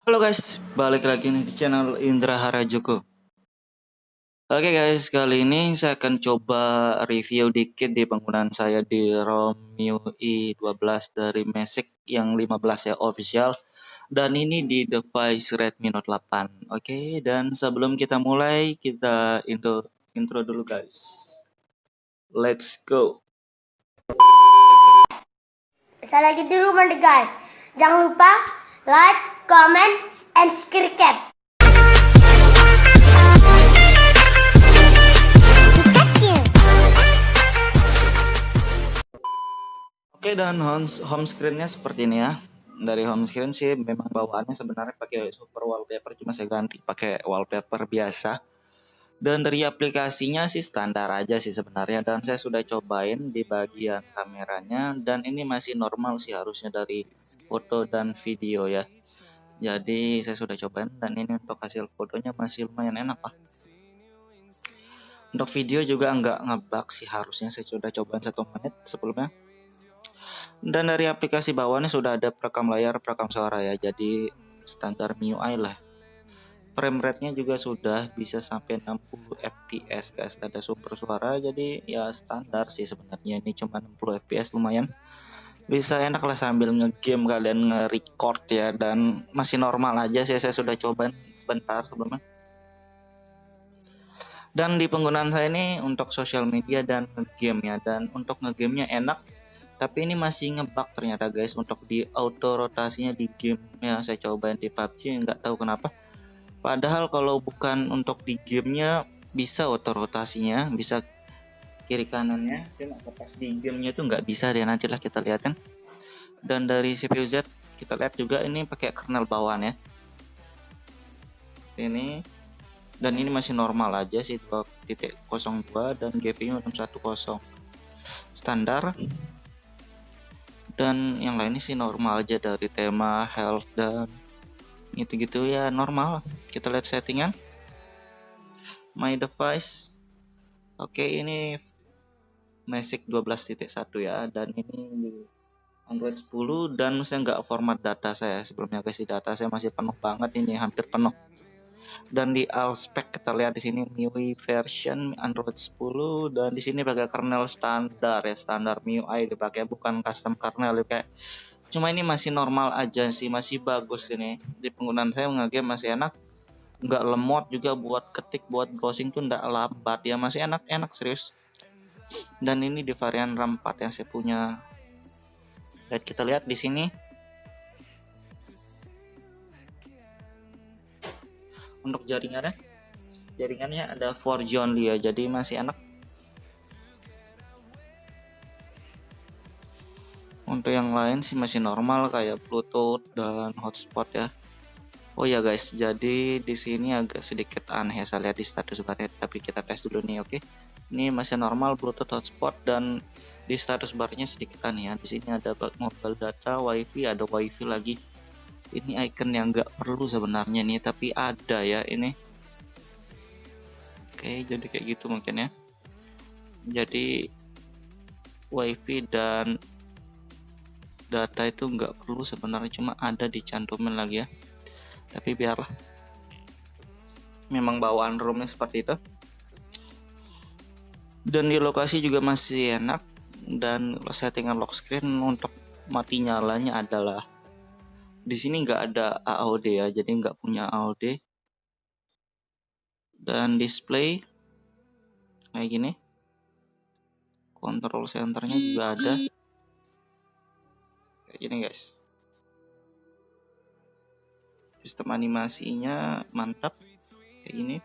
Halo guys, balik lagi nih di channel Indra Harajuku. Oke guys, kali ini saya akan coba review dikit di penggunaan saya di ROM MIUI 12 dari Magic yang 15 ya official. Dan ini di device Redmi Note 8. Oke, dan sebelum kita mulai, kita intro dulu guys. Let's go. Saya lagi di rumah nih guys. Jangan lupa like, comment, and subscribe. Oke, dan home screen-nya seperti ini ya. Dari home screen sih memang bawaannya sebenarnya pakai super wallpaper, cuma saya ganti pakai wallpaper biasa. Dan dari aplikasinya sih standar aja sih sebenarnya, dan saya sudah cobain di bagian kameranya dan ini masih normal sih harusnya dari foto dan video ya. Jadi saya sudah cobain dan ini untuk hasil fotonya masih lumayan enak lah. Untuk video juga nggak ngebug sih, harusnya saya sudah cobain 1 menit sebelumnya. Dan dari aplikasi bawahnya sudah ada perekam layar, perekam suara ya, jadi standar MIUI lah. Frame rate-nya juga sudah bisa sampai 60 fps guys, ada super suara, jadi ya standar sih sebenarnya, ini cuma 60 fps lumayan. Bisa enak lah sambil ngegame kalian nge-record ya, dan masih normal aja sih, saya sudah cobain sebentar sebelumnya. Dan di penggunaan saya ini untuk sosial media dan ngegame ya, dan untuk ngegamenya enak. Tapi ini masih ngebug ternyata guys untuk di auto rotasinya di game ya, saya cobain di PUBG nggak tahu kenapa. Padahal kalau bukan untuk di gamenya bisa auto rotasinya, bisa kiri kanannya, cuma pas di gamenya itu nggak bisa deh, nantilah kita lihatin. Dan dari CPU Z kita lihat juga ini pakai kernel bawaan ya. Ini dan ini masih normal aja sih 2.02 dan GPU 610 standar. Dan yang lainnya sih normal aja dari tema health dan gitu-gitu ya, normal. Kita lihat settingan my device. Oke, ini Magic 12.1 ya, dan ini di Android 10 dan saya nggak format data, saya sebelumnya kasih data saya masih penuh banget, ini hampir penuh. Dan di all spec kita lihat di sini MIUI version Android 10 dan di sini pakai kernel standar ya, standar MIUI dipakai, bukan custom kernel kayak. Cuma ini masih normal aja sih, masih bagus ini. Di penggunaan saya nge-game masih enak, nggak lemot juga, buat ketik, buat browsing tuh nggak lambat ya, masih enak serius. Dan ini di varian RAM 4 yang saya punya. Dan kita lihat di sini untuk jaringannya ada 4G only ya, jadi masih enak. Untuk yang lain sih masih normal kayak Bluetooth dan hotspot ya. Oh ya guys, jadi di sini agak sedikit aneh saya lihat di status barnya, tapi kita tes dulu nih, oke. Ini masih normal Bluetooth hotspot dan di status barnya sedikit aneh ya. Di sini ada mobile data, WiFi, ada WiFi lagi. Ini icon yang nggak perlu sebenarnya nih, tapi ada ya ini. Oke, jadi kayak gitu mungkin ya. Jadi WiFi dan data itu nggak perlu sebenarnya, cuma ada dicantumin lagi ya. Tapi biarlah, memang bawaan ROM-nya seperti itu. Dan di lokasi juga masih enak, dan settingan lock screen untuk mati nyalanya adalah di sini nggak ada AOD ya, jadi nggak punya AOD. Dan display kayak gini, control centernya juga ada kayak gini guys. Sistem animasinya mantap kayak gini.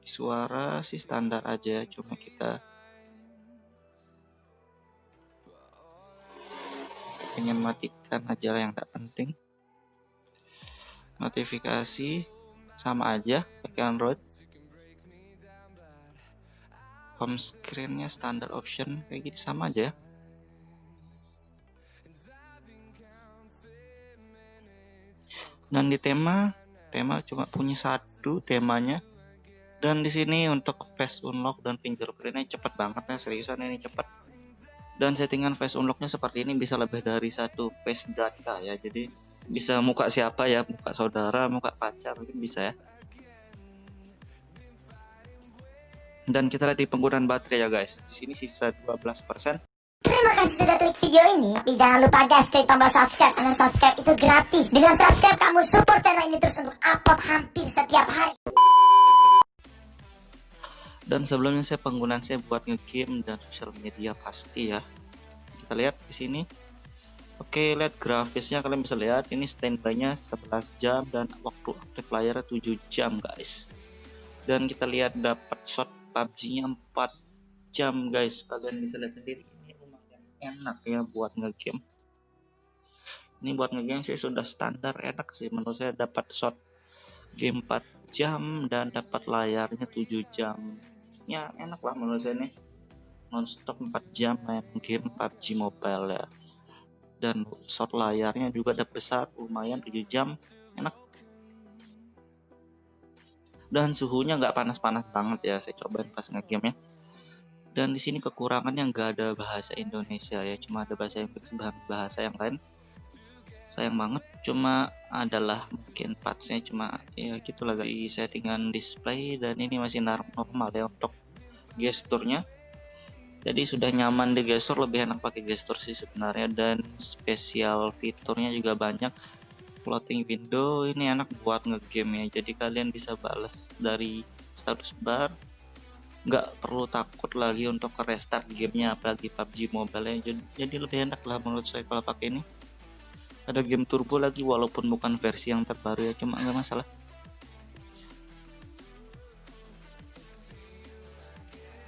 Suara sih standar aja, cuma kita pengen matikan aja lah yang tak penting. Notifikasi sama aja pakai Android. Home screen-nya standar option kayak gini sama aja. Dan di tema cuma punya satu temanya, Dan di sini untuk face unlock dan fingerprintnya cepat banget ya, seriusan ini cepat. Dan settingan face unlocknya seperti ini, bisa lebih dari satu face data ya, jadi bisa muka siapa ya, muka saudara, muka pacar mungkin bisa ya. Dan kita lihat di penggunaan baterai ya guys, di sini sisa 12%. Terima kasih sudah klik video ini. Tapi jangan lupa guys, klik tombol subscribe. Karena subscribe itu gratis. Dengan subscribe kamu support channel ini terus untuk upload hampir setiap hari. Dan sebelumnya penggunaan saya buat ngegame dan sosial media pasti ya. Kita lihat di sini. Oke, lihat grafisnya, kalian bisa lihat ini standby-nya 11 jam dan waktu aktif layar 7 jam guys. Dan kita lihat dapat shot PUBG-nya 4 jam guys. Kalian bisa lihat sendiri, ini lumayan enak ya buat ngegame. Ini buat ngegame sih sudah standar enak sih menurut saya, dapat shot game 4 jam dan dapat layarnya 7 jam. Ya enak lah menurut saya nih, nonstop 4 jam main game PUBG Mobile ya. Dan shot layarnya juga udah besar, lumayan 7 jam, enak. Dan suhunya nggak panas-panas banget ya, saya cobain pas ngegame ya. Dan di sini kekurangannya nggak ada bahasa Indonesia ya, cuma ada bahasa Inggris dan bahasa yang lain. Sayang banget, cuma adalah mungkin partsnya cuma ya gitulah di settingan display. Dan ini masih normal ya untuk gesturnya, jadi sudah nyaman di gestur, lebih enak pakai gestur sih sebenarnya. Dan spesial fiturnya juga banyak, floating window ini enak buat ngegame ya, jadi kalian bisa bales dari status bar, nggak perlu takut lagi untuk restart gamenya, apalagi PUBG Mobile ya. Jadi lebih enak lah menurut saya kalau pakai ini. Ada game turbo lagi walaupun bukan versi yang terbaru ya, cuma nggak masalah.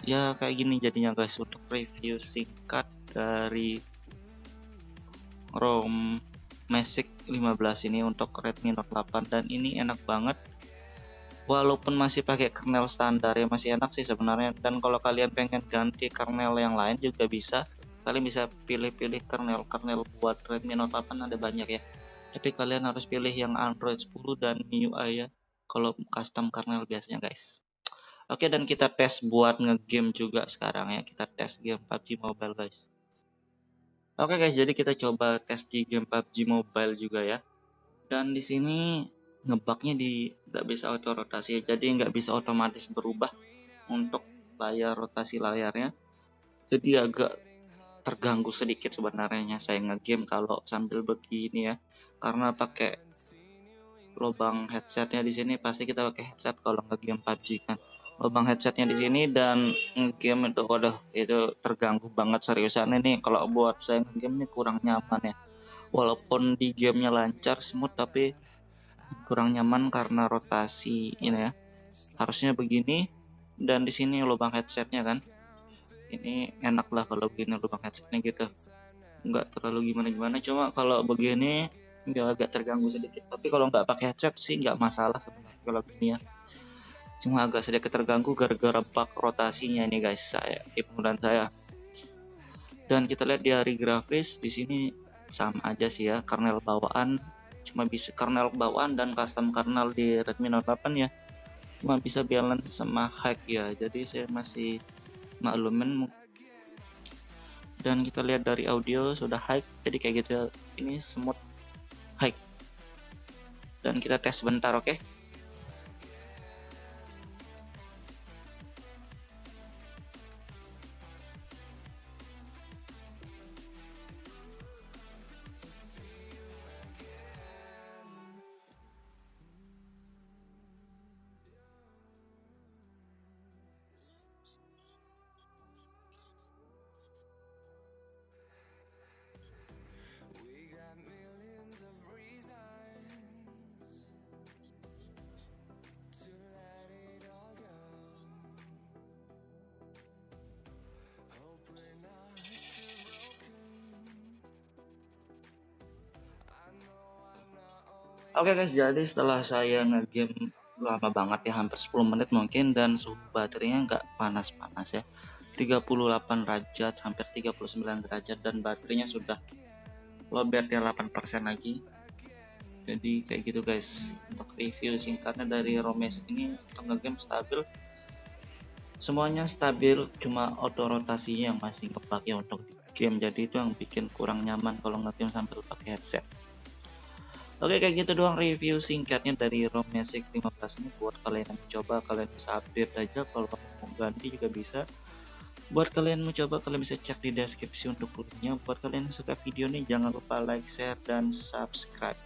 Ya kayak gini jadinya guys untuk review singkat dari ROM Magic 15 ini untuk Redmi Note 8. Dan ini enak banget walaupun masih pakai kernel standar ya, masih enak sih sebenarnya. Dan kalau kalian pengen ganti kernel yang lain juga bisa, kalian bisa pilih-pilih kernel buat Redmi Note 8 ada banyak ya, tapi kalian harus pilih yang Android 10 dan MIUI ya kalau custom kernel biasanya guys. Oke, dan kita tes buat ngegame juga sekarang ya, kita tes game PUBG Mobile guys. Oke guys, jadi kita coba tes di game PUBG Mobile juga ya. Dan di sini ngebugnya di nggak bisa auto rotasi, jadi nggak bisa otomatis berubah untuk layar rotasi layarnya. Jadi agak terganggu sedikit sebenarnya saya ngegame kalau sambil begini ya, karena pakai lubang headsetnya di sini. Pasti kita pakai headset kalau ngegame PUBG kan, lubang headsetnya di sini. Dan game itu waduh itu terganggu banget seriusan ini, kalau buat saya game ini kurang nyaman ya. Walaupun di gamenya lancar smooth, tapi kurang nyaman karena rotasi ini ya, harusnya begini. Dan di sini lubang headsetnya kan, ini enak lah kalau begini lubang headsetnya gitu, nggak terlalu gimana-gimana. Cuma kalau begini nggak, agak terganggu sedikit, tapi kalau nggak pakai headset sih nggak masalah sebenarnya kalau gini ya. Cuma agak sedikit terganggu gara-gara bug rotasinya ini guys, saya di penggunaan saya. Dan kita lihat di hari grafis di sini sama aja sih ya, kernel bawaan cuma bisa kernel bawaan dan custom kernel di Redmi Note 8 ya cuma bisa balance sama high ya, jadi saya masih maklumin. Dan kita lihat dari audio sudah high, jadi kayak gitu ini smooth high. Dan kita tes sebentar, oke? Oke guys, jadi setelah saya ngegame lama banget ya, hampir 10 menit mungkin, dan suhu baterainya nggak panas-panas ya, 38 derajat hampir 39 derajat, dan baterainya sudah lowbat ya 8% lagi. Jadi kayak gitu guys untuk review singkatnya dari ROM Magic ini. Untuk ngegame stabil, Semuanya stabil, cuma auto rotasinya yang masih kepake untuk di game, jadi itu yang bikin kurang nyaman kalau nge-game sambil pakai headset. Oke, kayak gitu doang review singkatnya dari ROM Magic 15 ini. Buat kalian yang mencoba, kalian bisa update aja, kalau mau ganti juga bisa. Buat kalian mencoba, kalian bisa cek di deskripsi untuk linknya. Buat kalian yang suka video ini, jangan lupa like, share, dan subscribe.